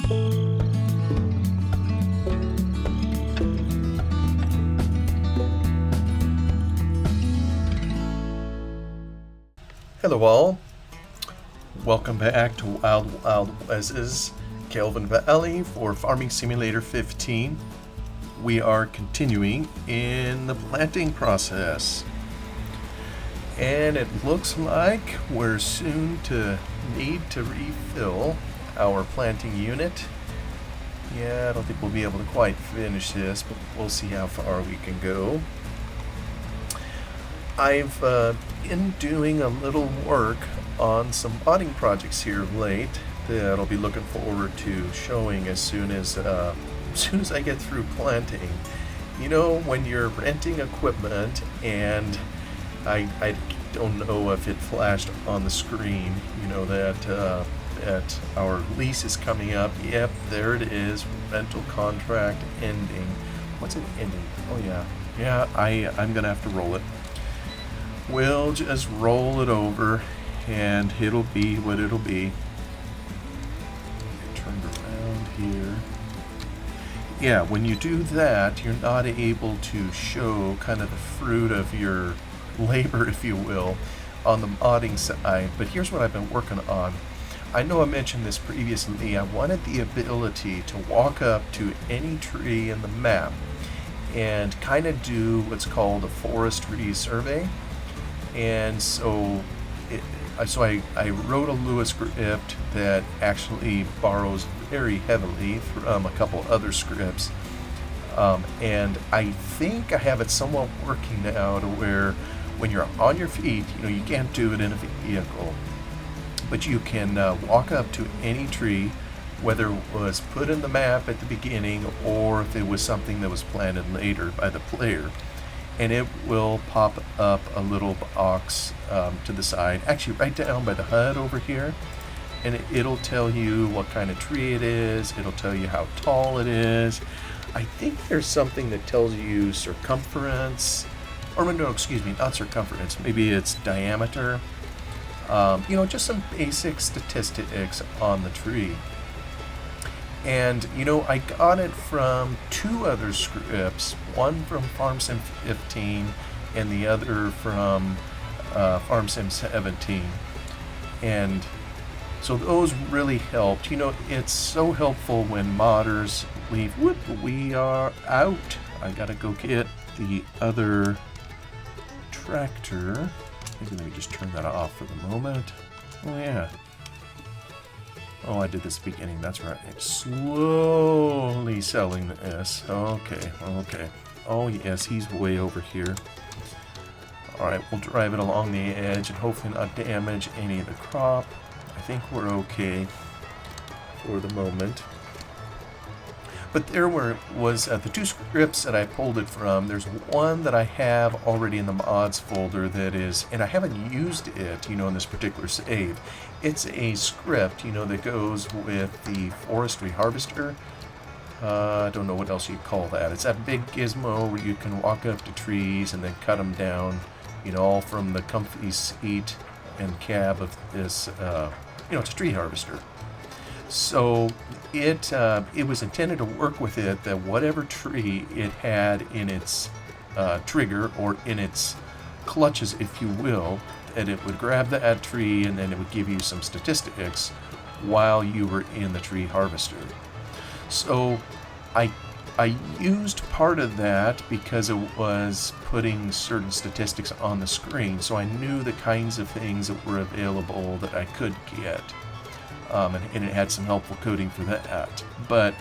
Hello all, welcome back to Wild Wild Wes's Gelvin Valley for Farming Simulator 15. We are continuing in the planting process. And it looks like we're soon to need to refill our planting unit. Yeah, I don't think we'll be able to quite finish this, but we'll see how far we can go. I've been doing a little work on some modding projects here of late that I'll be looking forward to showing as soon as I get through planting. You know, when you're renting equipment, and I don't know if it flashed on the screen, you know, that our lease is coming up. Yep, there it is, rental contract ending. What's it ending? Oh yeah, I'm gonna have to roll it. We'll just roll it over and it'll be what it'll be. Get turned around here. Yeah, when you do that, you're not able to show kind of the fruit of your labor, if you will, on the modding side. But here's what I've been working on. I know I mentioned this previously. I wanted the ability to walk up to any tree in the map and kind of do what's called a forestry survey. And so I wrote a Lua script that actually borrows very heavily from a couple other scripts. And I think I have it somewhat working now to where when you're on your feet, you know, you can't do it in a vehicle, but you can walk up to any tree, whether it was put in the map at the beginning or if it was something that was planted later by the player. And it will pop up a little box to the side, actually right down by the HUD over here, and it'll tell you what kind of tree it is. It'll tell you how tall it is. I think there's something that tells you circumference, or no, excuse me, not circumference, maybe it's diameter. You know, just some basic statistics on the tree. And, you know, I got it from two other scripts, one from FarmSim 15 and the other from FarmSim 17. And so those really helped. You know, it's so helpful when modders leave. Whoop, we are out. I gotta go get the other tractor. Maybe let me just turn that off for the moment. Oh, yeah. Oh, I did this at the beginning, that's right. Slowly selling this. Okay. Oh, yes, he's way over here. Alright, we'll drive it along the edge and hopefully not damage any of the crop. I think we're okay for the moment. But there was the two scripts that I pulled it from. There's one that I have already in the mods folder that is, and I haven't used it, you know, in this particular save. It's a script, you know, that goes with the forestry harvester. I don't know what else you call that. It's that big gizmo where you can walk up to trees and then cut them down, you know, all from the comfy seat and cab of this, you know, it's a tree harvester. So it was intended to work with it that whatever tree it had in its trigger or in its clutches, if you will, that it would grab that tree and then it would give you some statistics while you were in the tree harvester. So I used part of that because it was putting certain statistics on the screen, so I knew the kinds of things that were available that I could get. And it had some helpful coding for that. But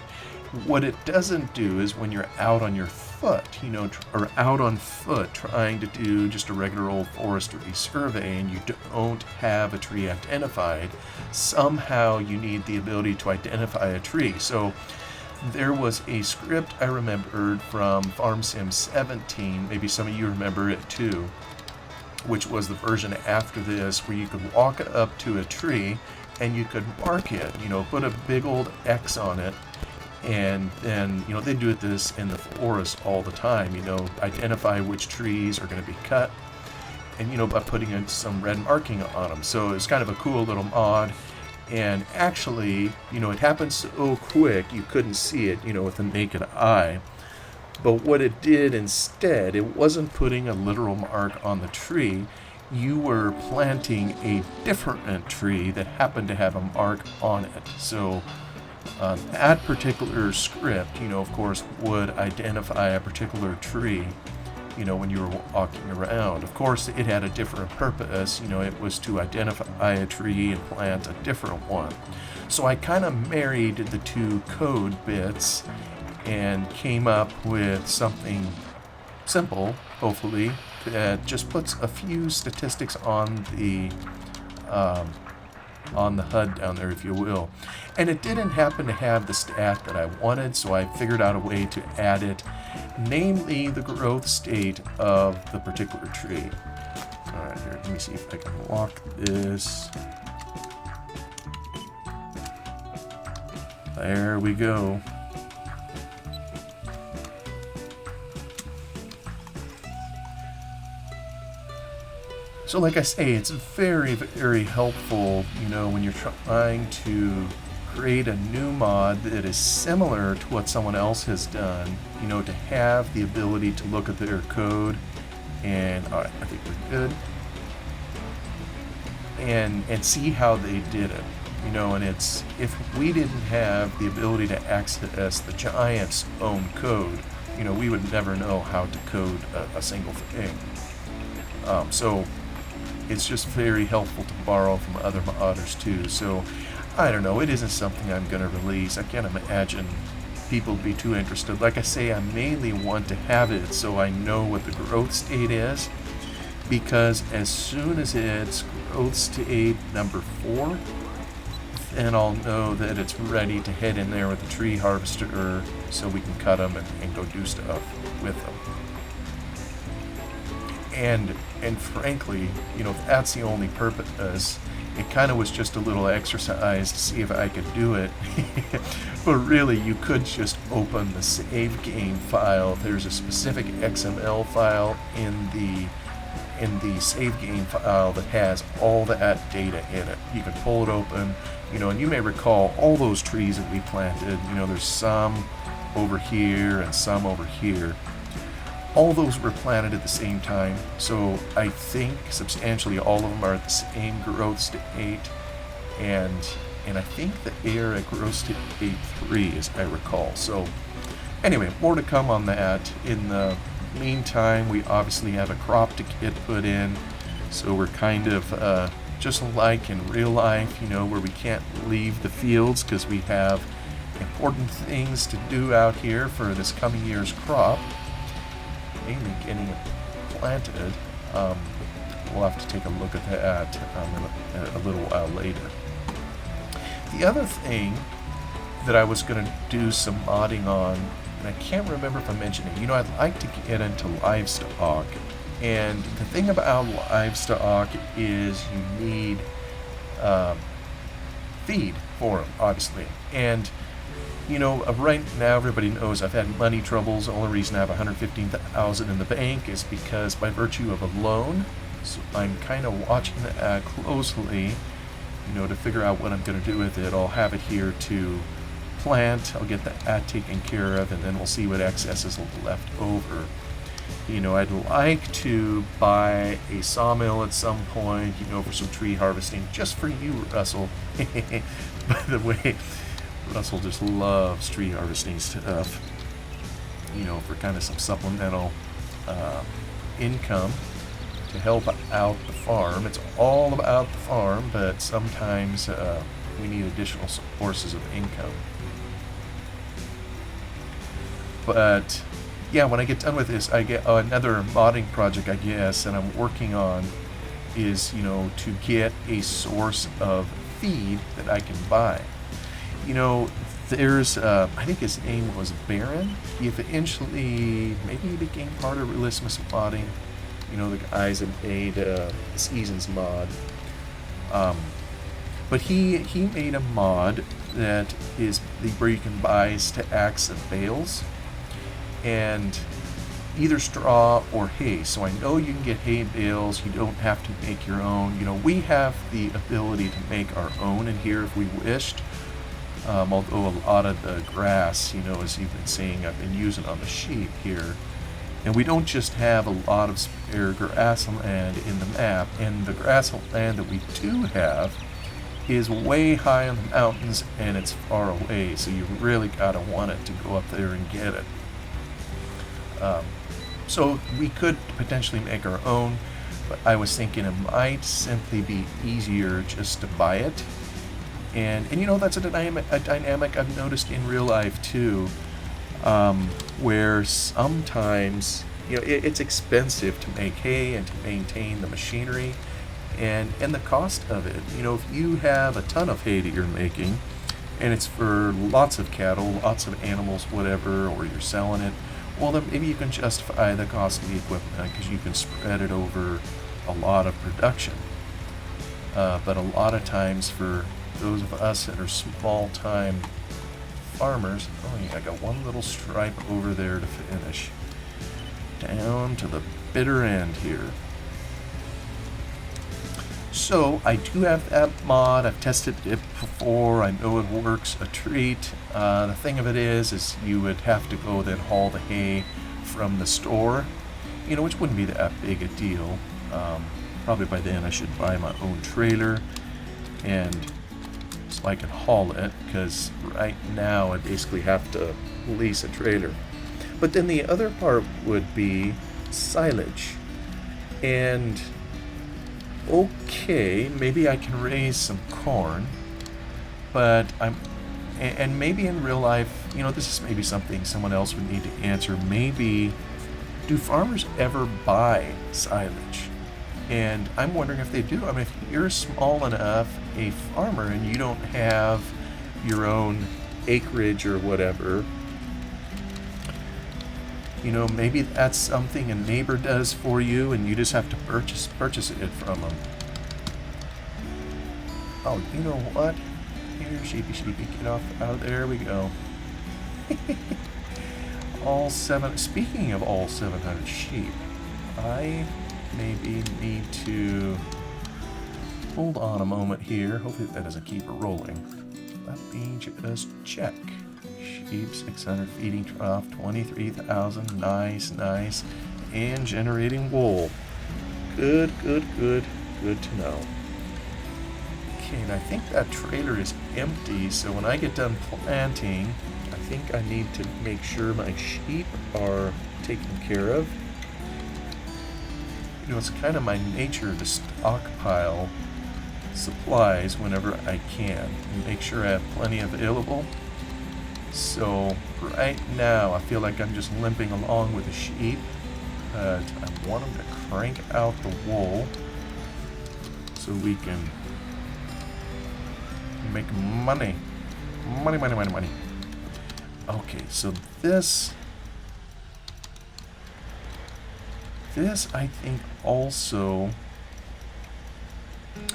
what it doesn't do is when you're out on your foot, you know, or out on foot trying to do just a regular old forestry survey and you don't have a tree identified, somehow you need the ability to identify a tree. So there was a script I remembered from FarmSim 17, maybe some of you remember it too, which was the version after this, where you could walk up to a tree and you could mark it, you know, put a big old X on it, and then, you know, they do this in the forest all the time, you know, identify which trees are going to be cut, and, you know, by putting in some red marking on them. So it's kind of a cool little mod, And actually, it happened so quick you couldn't see it, with the naked eye. But what it did instead, it wasn't putting a literal mark on the tree. You were planting a different tree that happened to have a mark on it. So that particular script, of course, would identify a particular tree, when you were walking around. Of course, it had a different purpose. It was to identify a tree and plant a different one. So I kind of married the two code bits and came up with something simple, hopefully, that just puts a few statistics on the HUD down there, if you will. And it didn't happen to have the stat that I wanted, so I figured out a way to add it, namely the growth state of the particular tree. Alright, here, let me see if I can lock this. There we go. So like I say, it's very, very helpful, when you're trying to create a new mod that is similar to what someone else has done, to have the ability to look at their code and, alright, I think we're good, and see how they did it, and it's, if we didn't have the ability to access the Giant's own code, we would never know how to code a single thing. So it's just very helpful to borrow from other modders too. So I don't know, it isn't something I'm going to release. I can't imagine people would be too interested. Like I say, I mainly want to have it so I know what the growth state is, because as soon as it's growth state number 4, then I'll know that it's ready to head in there with the tree harvester so we can cut them and go do stuff with them. And frankly, if that's the only purpose, it kind of was just a little exercise to see if I could do it. But really, you could just open the save game file. There's a specific XML file in the save game file that has all that data in it. You can pull it open, and you may recall all those trees that we planted. There's some over here and some over here. All those were planted at the same time, so I think substantially all of them are at the same growth state, and I think that they are at growth state 3, as I recall. So anyway, more to come on that. In the meantime, we obviously have a crop to get put in, so we're kind of just like in real life, where we can't leave the fields because we have important things to do out here for this coming year's crop. Mainly getting it planted. We'll have to take a look at that a little while later. The other thing that I was going to do some modding on, and I can't remember if I mentioned it, I'd like to get into livestock. And the thing about livestock is you need feed for them, obviously. And right now everybody knows I've had money troubles. The only reason I have $115,000 in the bank is because by virtue of a loan. So I'm kind of watching that closely, to figure out what I'm going to do with it. I'll have it here to plant. I'll get that taken care of, and then we'll see what excess is left over. I'd like to buy a sawmill at some point, for some tree harvesting, just for you, Russell. By the way, Russell just loves tree harvesting stuff, for kind of some supplemental income to help out the farm. It's all about the farm, but sometimes we need additional sources of income. But yeah, when I get done with this, I get another modding project, I guess, and I'm working on is, to get a source of feed that I can buy. There's, I think his name was Baron. He eventually, maybe he became part of Realismus Modding. The guys that made Seasons mod. But he made a mod that is where you can buy stacks of bales. And either straw or hay. So I know you can get hay bales. You don't have to make your own. You know, we have the ability to make our own in here if we wished. Although a lot of the grass, you know, as you've been seeing, I've been using on the sheep here. And we don't just have a lot of spare grassland in the map, and the grassland that we do have is way high on the mountains and it's far away, so you really gotta want it to go up there and get it. So we could potentially make our own, but I was thinking it might simply be easier just to buy it. And you know, that's a dynamic I've noticed in real life too, where sometimes, you know, it's expensive to make hay and to maintain the machinery and the cost of it. You know, if you have a ton of hay that you're making and it's for lots of cattle, lots of animals, whatever, or you're selling it, well, then maybe you can justify the cost of the equipment because you can spread it over a lot of production. But a lot of times for those of us that are small-time farmers, oh yeah, I got one little stripe over there to finish. Down to the bitter end here. So I do have that mod. I've tested it before. I know it works a treat. The thing of it is you would have to go then haul the hay from the store, you know, which wouldn't be that big a deal. Probably by then I should buy my own trailer and so I can haul it, because right now I basically have to lease a trailer. But then the other part would be silage. And okay, maybe I can raise some corn, but and maybe in real life, you know, this is maybe something someone else would need to answer. Maybe, do farmers ever buy silage? And I'm wondering if they do. I mean, if you're small enough, a farmer, and you don't have your own acreage or whatever, you know, maybe that's something a neighbor does for you and you just have to purchase it from them. Oh, you know what? Here, sheepy, get off. Oh, there we go. Speaking of all 700 sheep, I maybe need to hold on a moment here. Hopefully that doesn't keep it rolling. Let me just check. Sheep, 600 feeding trough, 23,000. Nice. And generating wool. Good to know. Okay, and I think that trailer is empty, so when I get done planting, I think I need to make sure my sheep are taken care of. You know, it's kind of my nature to stockpile supplies whenever I can and make sure I have plenty available. So right now I feel like I'm just limping along with the sheep, but I want them to crank out the wool so we can make money. Money. Okay, so this I think also,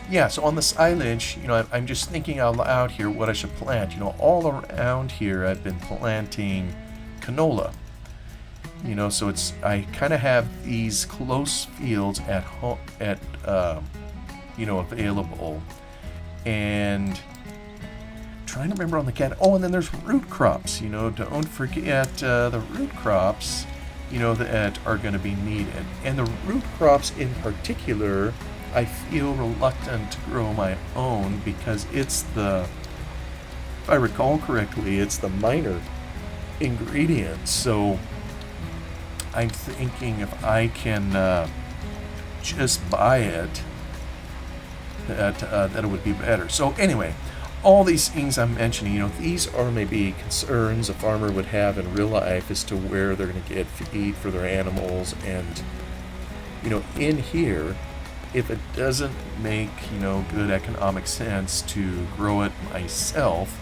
yeah, so on the silage, you know, I'm just thinking out loud here what I should plant. You know, all around here I've been planting canola. You know, so I kind of have these close fields at home, you know, available. And trying to remember on the cat. Oh, and then there's root crops. You know, don't forget the root crops, you know, that are going to be needed. And the root crops in particular, I feel reluctant to grow my own because it's if I recall correctly, it's the minor ingredient. So I'm thinking if I can just buy it, that it would be better. So anyway, all these things I'm mentioning, you know, these are maybe concerns a farmer would have in real life as to where they're going to get feed for their animals. And, you know, in here, if it doesn't make, you know, good economic sense to grow it myself,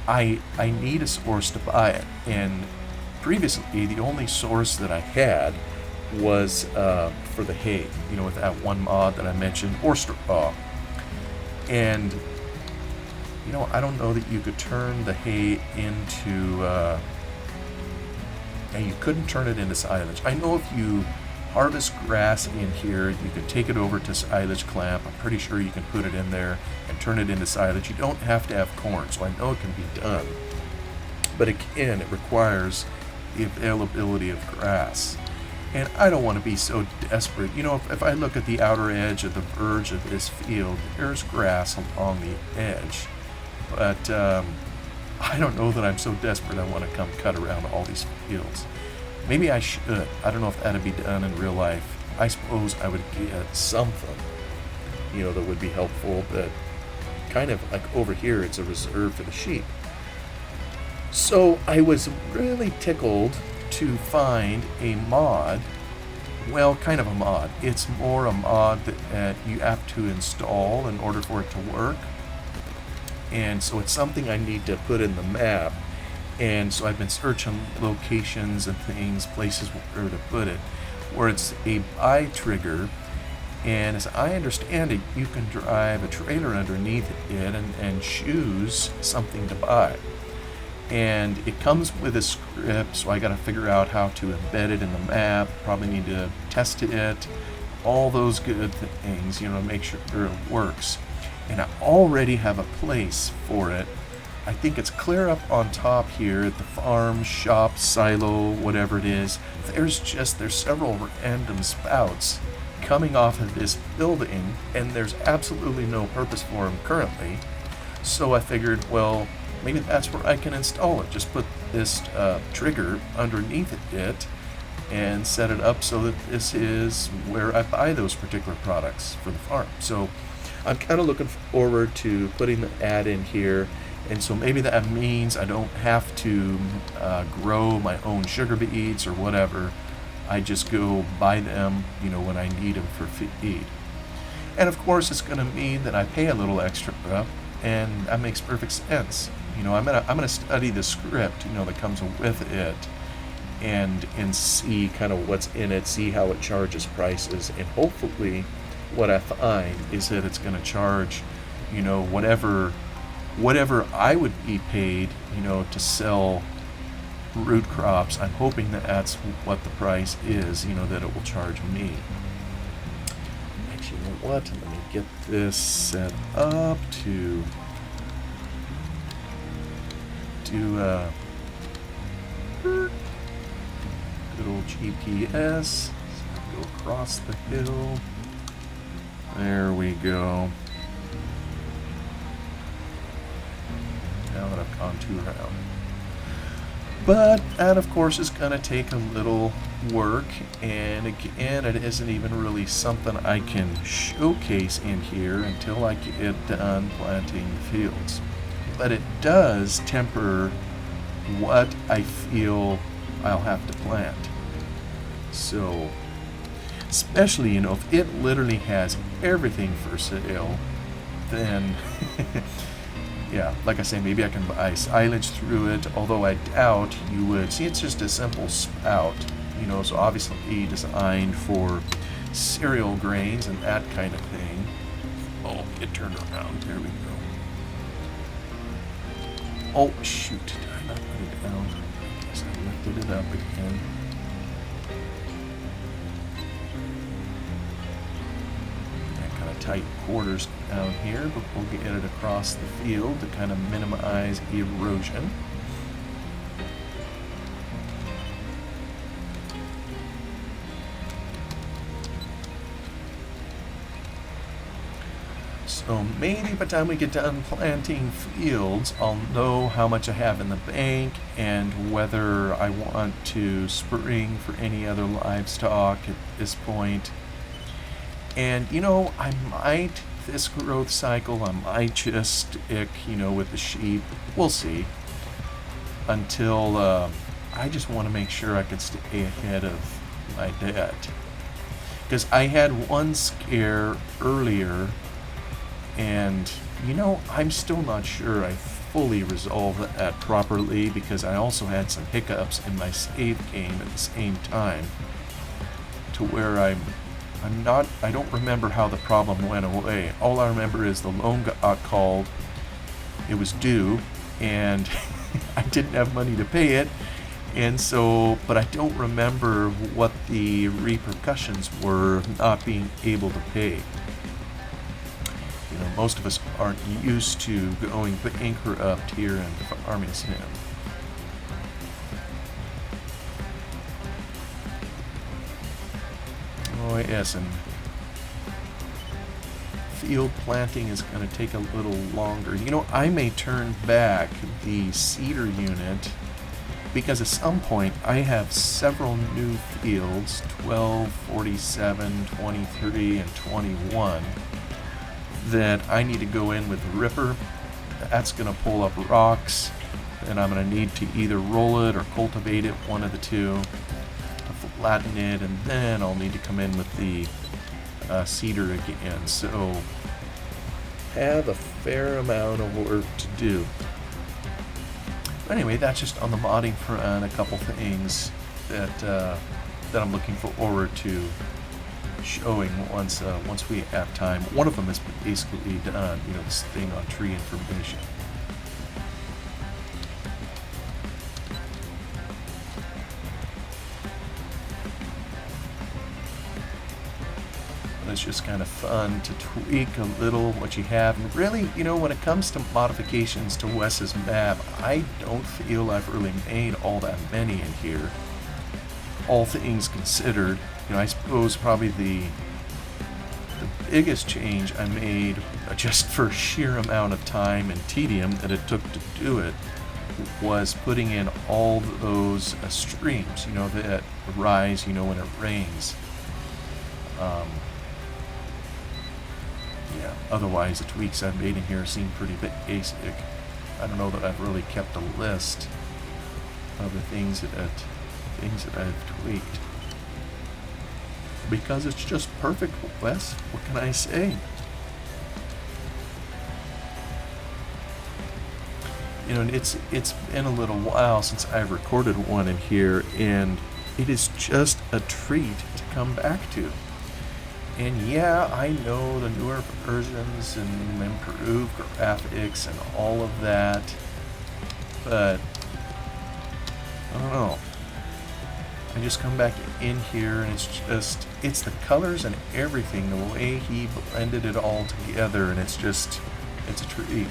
I need a source to buy it. And previously, the only source that I had was for the hay, you know, with that one mod that I mentioned, or straw. And you know, I don't know that you could turn the hay into and you couldn't turn it into silage. I know if you harvest grass in here, you can take it over to silage clamp. I'm pretty sure you can put it in there and turn it into silage. You don't have to have corn, so I know it can be done. But again, it requires the availability of grass. And I don't want to be so desperate. You know, if I look at the outer edge of the verge of this field, there's grass along the edge. But I don't know that I'm so desperate I want to come cut around all these fields. Maybe I should. I don't know if that'd be done in real life. I suppose I would get something, you know, that would be helpful, but kind of like over here, it's a reserve for the sheep. So I was really tickled to find a mod. Well, kind of a mod. It's more a mod that you have to install in order for it to work. And so it's something I need to put in the map. And so I've been searching locations and things, places where to put it, where it's a buy trigger. And as I understand it, you can drive a trailer underneath it and choose something to buy. And it comes with a script, so I got to figure out how to embed it in the map. Probably need to test it, all those good things, you know, to make sure it works. And I already have a place for it. I think it's clear up on top here at the farm, shop, silo, whatever it is. There's several random spouts coming off of this building, and there's absolutely no purpose for them currently. So I figured, well, maybe that's where I can install it. Just put this trigger underneath it and set it up so that this is where I buy those particular products for the farm. So I'm kind of looking forward to putting the ad in here. And so maybe that means I don't have to grow my own sugar beets or whatever. I just go buy them, you know, when I need them for feed. And of course, it's going to mean that I pay a little extra, and that makes perfect sense. You know, I'm gonna study the script, you know, that comes with it, and see kind of what's in it, see how it charges prices, and hopefully, what I find is that it's going to charge, you know, whatever I would be paid, you know, to sell root crops. I'm hoping that that's what the price is, you know, that it will charge me. Actually, you know what? Let me get this set up to good old GPS. So go across the hill. There we go. Now that I've gone 2 around. But that, of course, is going to take a little work, and again, it isn't even really something I can showcase in here until I get done planting fields. But it does temper what I feel I'll have to plant. So, especially, you know, if it literally has everything for sale, then yeah, like I say, maybe I can buy silage through it, although I doubt you would. See, it's just a simple spout, you know, so obviously designed for cereal grains and that kind of thing. Oh, it turned around. There we go. Oh, shoot. Did I not put it down? I guess I lifted it up again. Kind of tight quarters down here, but we'll get it across the field to kind of minimize erosion. So maybe by the time we get done planting fields, I'll know how much I have in the bank and whether I want to spring for any other livestock at this point. And, you know, I might, this growth cycle, I might just stick, you know, with the sheep. We'll see. Until I just want to make sure I can stay ahead of my debt. Because I had one scare earlier, and, you know, I'm still not sure I fully resolved that properly, because I also had some hiccups in my save game at the same time, to where I don't remember how the problem went away. All I remember is the loan got called, it was due, and I didn't have money to pay it, And so, but I don't remember what the repercussions were of not being able to pay. You know, most of us aren't used to going bankrupt here in Farming Sim. Oh yes, and field planting is going to take a little longer. You know, I may turn back the seeder unit because at some point I have several new fields, 12, 47, 23, and 21, that I need to go in with the ripper. That's going to pull up rocks, and I'm going to need to either roll it or cultivate it, one of the two, to flatten it, and then I'll need to come in with the seeder again. So have a fair amount of work to do. But anyway, that's just on the modding front, a couple things that I'm looking forward to showing once we have time. One of them is basically done, you know, this thing on tree information. It's just kind of fun to tweak a little what you have. And really, you know, when it comes to modifications to Wes's map, I don't feel I've really made all that many in here. All things considered, you know, I suppose probably the biggest change I made, just for sheer amount of time and tedium that it took to do it, was putting in all those streams, you know, that rise, you know, when it rains. Yeah, otherwise the tweaks I've made in here seem pretty basic. I don't know that I've really kept a list of the things that I've tweaked, because it's just perfect, Wes. What can I say? You know, it's been a little while since I've recorded one in here, and it is just a treat to come back to. And yeah, I know the newer versions and improved graphics and all of that, but I don't know. I just come back in here and it's the colors and everything, the way he blended it all together, and it's a treat.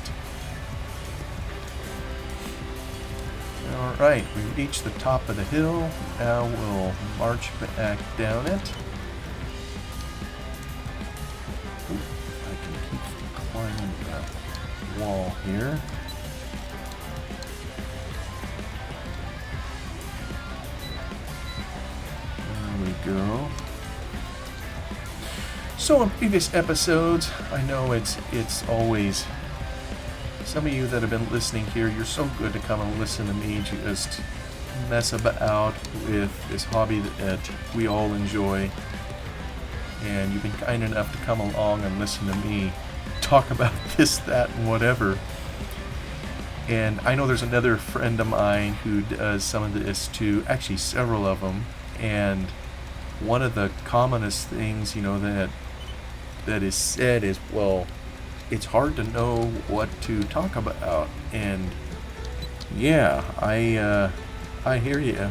Alright, we reached the top of the hill. Now we'll march back down it. I can keep climbing the wall here. There we go. So in previous episodes, I know it's always, some of you that have been listening here, you're so good to come and listen to me just mess about with this hobby that we all enjoy. And you've been kind enough to come along and listen to me talk about this, that, and whatever. And I know there's another friend of mine who does some of this too, actually several of them. And one of the commonest things, you know, that is said is, well, it's hard to know what to talk about. And yeah, I hear you.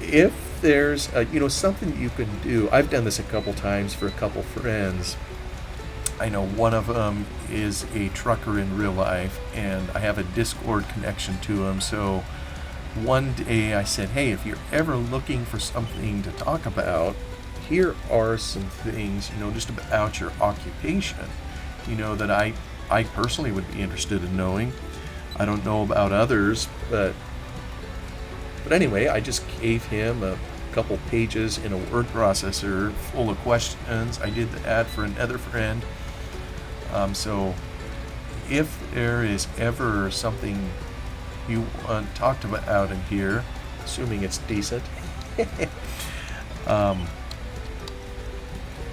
If there's something you can do, I've done this a couple times for a couple friends. I know one of them is a trucker in real life, and I have a Discord connection to him. So one day I said, hey, if you're ever looking for something to talk about, here are some things, you know, just about your occupation, you know, that I personally would be interested in knowing. I don't know about others, but anyway, I just gave him a couple pages in a word processor full of questions. I did the ad for another friend. So if there is ever something you want talked about out in here, assuming it's decent,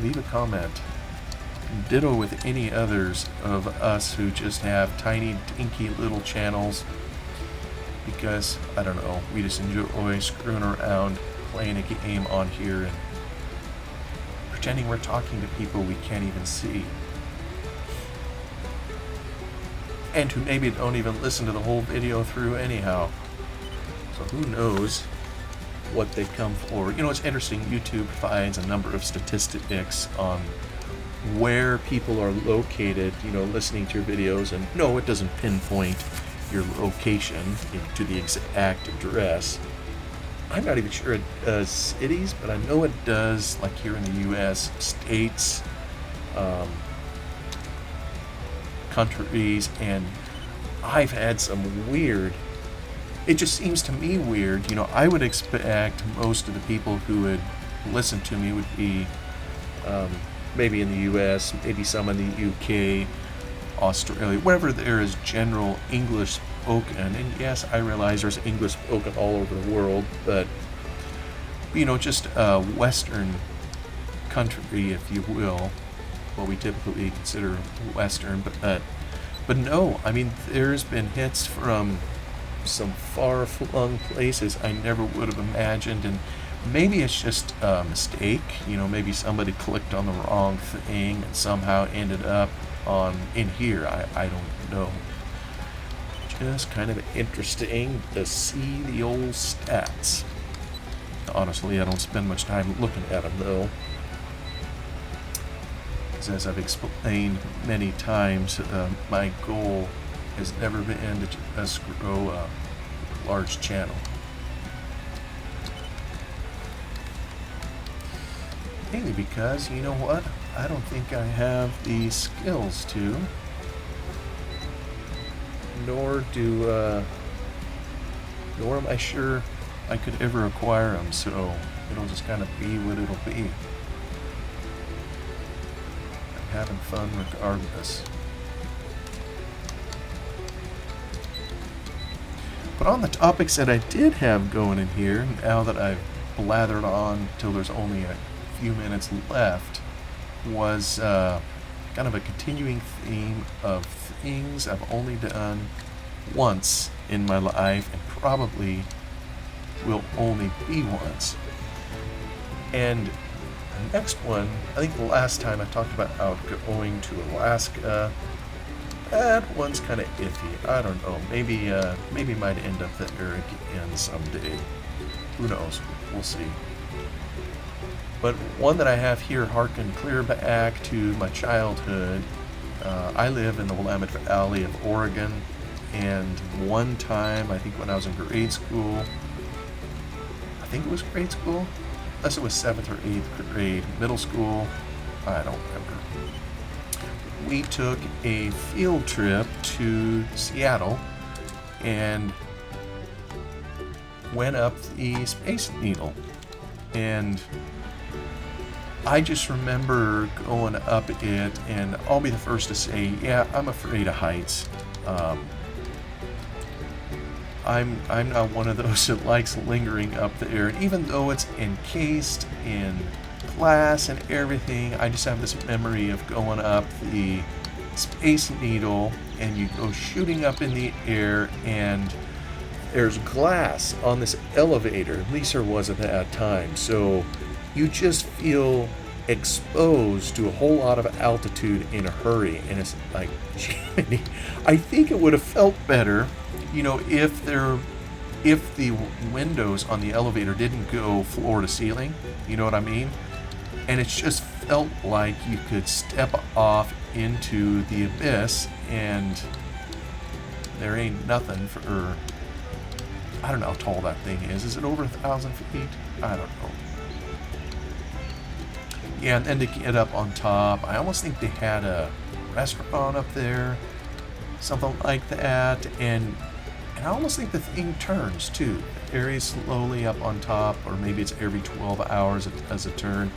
leave a comment. Ditto with any others of us who just have tiny, dinky little channels, because, I don't know, we just enjoy screwing around, playing a game on here, and pretending we're talking to people we can't even see. And who maybe don't even listen to the whole video through anyhow. So who knows what they come for. You know, it's interesting. YouTube finds a number of statistics on where people are located, you know, listening to your videos. And no, it doesn't pinpoint your location, you know, to the exact address. I'm not even sure it does cities, but I know it does, like here in the U.S., states, countries, and I've had some weird, it just seems to me weird. You know, I would expect most of the people who would listen to me would be maybe in the U.S., maybe some in the U.K., Australia, wherever there is general English spoken. And yes, I realize there's English spoken all over the world, but, you know, just a Western country, if you will, what we typically consider Western, but no, I mean, there's been hits from some far-flung places I never would have imagined, and maybe it's just a mistake. You know, maybe somebody clicked on the wrong thing and somehow ended up in here. I don't know. Just kind of interesting to see the old stats. Honestly, I don't spend much time looking at them, though. As I've explained many times, my goal has never been to just grow a large channel. Mainly because, you know what, I don't think I have the skills to, nor am I sure I could ever acquire them, so it'll just kind of be what it'll be. Having fun regardless. But on the topics that I did have going in here, now that I've blathered on till there's only a few minutes left, was kind of a continuing theme of things I've only done once in my life and probably will only be once. And the next one, I think the last time I talked about going to Alaska, that one's kind of iffy. I don't know. Maybe might end up there again someday. Who knows? We'll see. But one that I have here harkened clear back to my childhood. I live in the Willamette Valley of Oregon, and one time, I think when I was in grade school, I think it was grade school, unless it was 7th or 8th grade, middle school, I don't remember. We took a field trip to Seattle and went up the Space Needle. And I just remember going up it, and I'll be the first to say, yeah, I'm afraid of heights. I'm not one of those that likes lingering up there, and even though it's encased in glass and everything, I just have this memory of going up the Space Needle, and you go shooting up in the air, and there's glass on this elevator, at least there was at that time, so you just feel exposed to a whole lot of altitude in a hurry, and it's like, gee, I think it would have felt better, you know, if the windows on the elevator didn't go floor to ceiling, you know what I mean? And it just felt like you could step off into the abyss, and there ain't nothing for, I don't know how tall that thing is. Is it over 1,000 feet? I don't know. Yeah, and then to get up on top, I almost think they had a restaurant up there, something like that, and I almost think the thing turns too, very slowly up on top, or maybe it's every 12 hours it does a turn.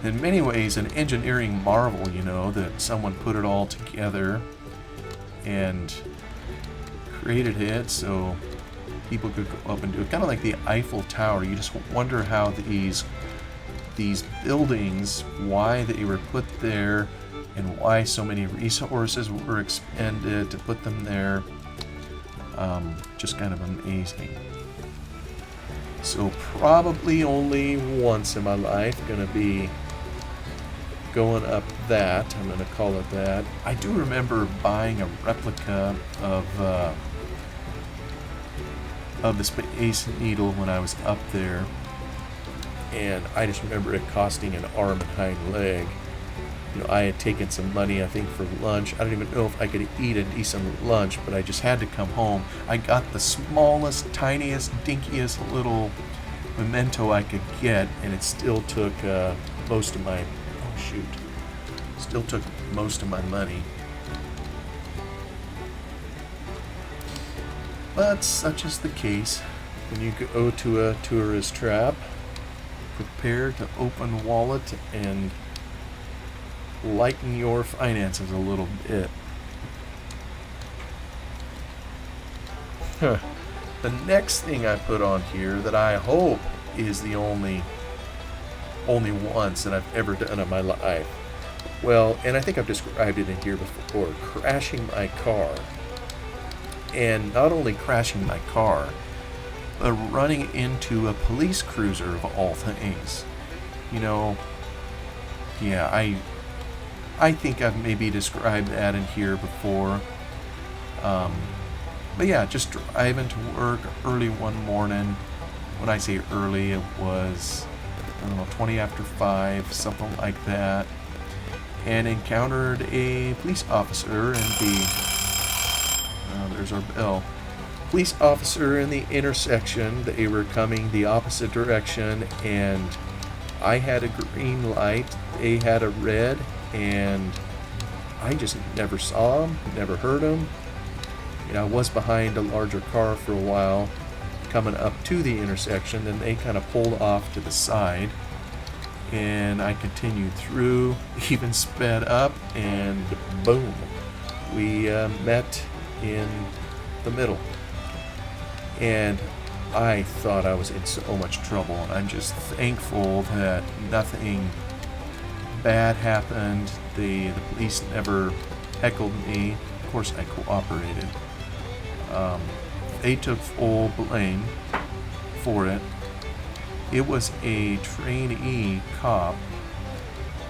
In many ways, an engineering marvel, you know, that someone put it all together and created it so people could go up and do it. Kind of like the Eiffel Tower. You just wonder how these buildings, why they were put there, and why so many resources were expended to put them there. Just kind of amazing. So probably only once in my life gonna be going up that. I'm gonna call it that. I do remember buying a replica of of the Space Needle when I was up there, and I just remember it costing an arm and hind leg. You know, I had taken some money, I think, for lunch. I don't even know if I could eat a decent lunch, but I just had to come home. I got the smallest, tiniest, dinkiest little memento I could get, and it still took most of my, oh shoot, still took most of my money. But such is the case. When you go to a tourist trap, prepare to open wallet and lighten your finances a little bit. The next thing I put on here that I hope is the only once that I've ever done in my life. Well, and I think I've described it in here before, crashing my car. And not only crashing my car, but running into a police cruiser of all things. You know, yeah, I think I've maybe described that in here before. But yeah, just driving to work early one morning. When I say early, it was, I don't know, 20 after 5, something like that. And encountered a police officer in there's our bell. Police officer in the intersection. They were coming the opposite direction, and I had a green light. They had a red, and I just never saw them, never heard them. You know, I was behind a larger car for a while, coming up to the intersection, and they kind of pulled off to the side, and I continued through, even sped up, and boom, we met in the middle. And I thought I was in so much trouble, and I'm just thankful that nothing bad happened. The police never heckled me. Of course, I cooperated. They took full blame for it. It was a trainee cop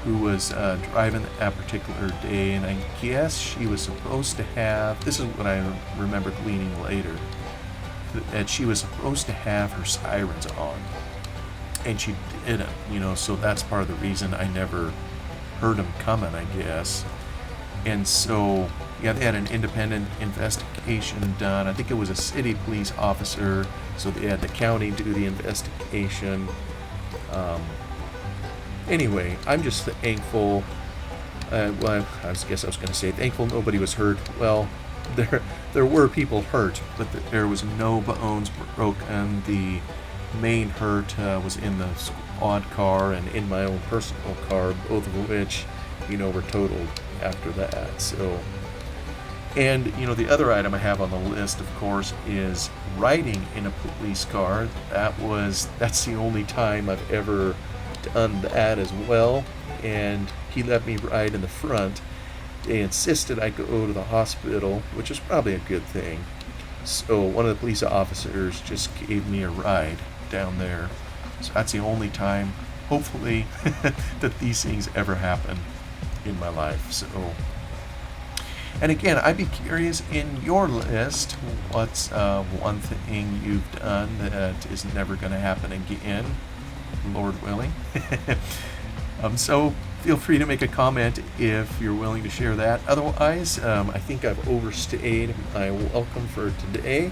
who was driving that particular day, and I guess she was supposed to have, this is what I remember gleaning later, that she was supposed to have her sirens on, and she didn't, you know, so that's part of the reason I never heard them coming, I guess. And so, yeah, they had an independent investigation done. I think it was a city police officer, so they had the county do the investigation. Anyway, I'm just thankful. Well, I guess I was going to say thankful nobody was hurt. Well, there were people hurt, but there was no bones broken. The main hurt was in the squad car and in my own personal car, both of which, you know, were totaled after that. So, and you know, the other item I have on the list, of course, is riding in a police car. That's the only time I've ever done that as well, and he let me ride in the front. They insisted I go to the hospital, which is probably a good thing. So one of the police officers just gave me a ride down there. So that's the only time, hopefully, that these things ever happen in my life. So, and again, I'd be curious in your list, what's one thing you've done that is never going to happen again, Lord willing. So feel free to make a comment if you're willing to share that. Otherwise, I think I've overstayed my welcome for today.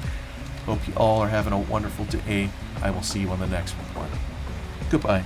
Hope you all are having a wonderful day. I will see you on the next one. Goodbye.